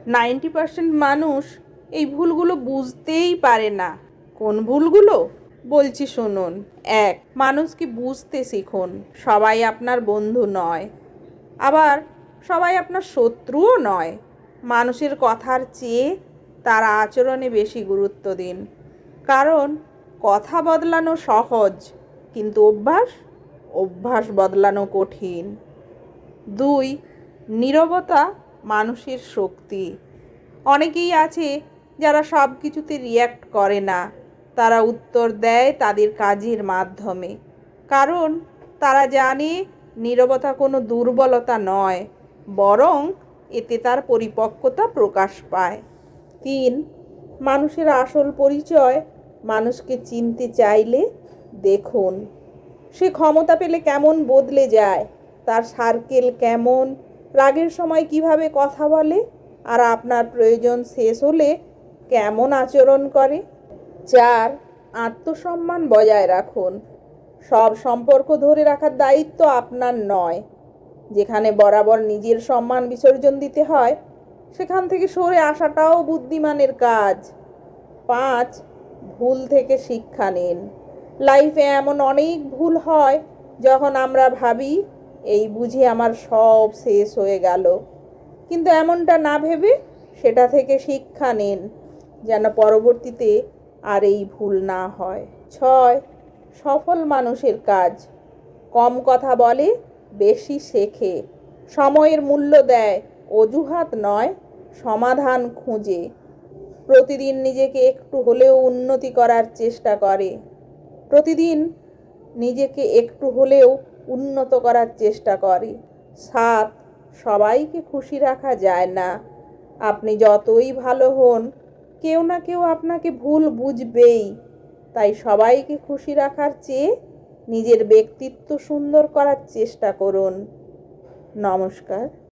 90% মানুষ এই ভুলগুলো বুঝতেই পারে না। কোন ভুলগুলো বলছি শুনুন। 1, মানুষকে বুঝতে শিখুন। সবাই আপনার বন্ধু নয়, আবার সবাই আপনার শত্রুও নয়। মানুষের কথার চেয়ে তার আচরণে বেশি গুরুত্ব দিন, কারণ কথা বদলানো সহজ, কিন্তু অভ্যাস বদলানো কঠিন। 2, নীরবতা মানুষের শক্তি। অনেকেই আছে যারা সব কিছুতে রিয়্যাক্ট করে না, তারা উত্তর দেয় তাদের কাজের মাধ্যমে, কারণ তারা জানে নীরবতা কোনো দুর্বলতা নয়, বরং এতে তার পরিপক্কতা প্রকাশ পায়। 3, মানুষের আসল পরিচয়। মানুষকে চিনতে চাইলে দেখুন সে ক্ষমতা পেলে কেমন বদলে যায়, তার সার্কেল কেমন, রাগের সময় কিভাবে কথা বলে, আর আপনার প্রয়োজন শেষ হলে কেমন আচরণ করে। 4, আত্মসম্মান বজায় রাখুন। সব সম্পর্ক ধরে রাখার দায়িত্ব আপনার নয়। যেখানে বরাবর নিজের সম্মান বিসর্জন দিতে হয়, সেখান থেকে সরে আসাটাও বুদ্ধিমানের কাজ। 5, ভুল থেকে শিক্ষা নিন। লাইফে এমন অনেক ভুল হয় যখন আমরা ভাবি এই বুঝি আমার সব শেষ হয়ে গেল, কিন্তু এমনটা না ভেবে সেটা থেকে শিক্ষা নিন, যেন পরবর্তীতে আর এই ভুল না হয়। 6, সফল মানুষের কাজ। কম কথা বলে, বেশি শেখে, সময়ের মূল্য দেয়, অজুহাত নয় সমাধান খুঁজে, প্রতিদিন নিজেকে একটু হলেও উন্নতি করার চেষ্টা করে, প্রতিদিন নিজেকে একটু হলেও উন্নত করার চেষ্টা করে। 7, সবাইকে খুশি রাখা যায় না। আপনি যতই ভালো হন, কেউ না কেউ আপনাকে ভুল বুঝবেই। তাই সবাইকে খুশি রাখার চেয়ে নিজের ব্যক্তিত্ব সুন্দর করার চেষ্টা করুন। নমস্কার।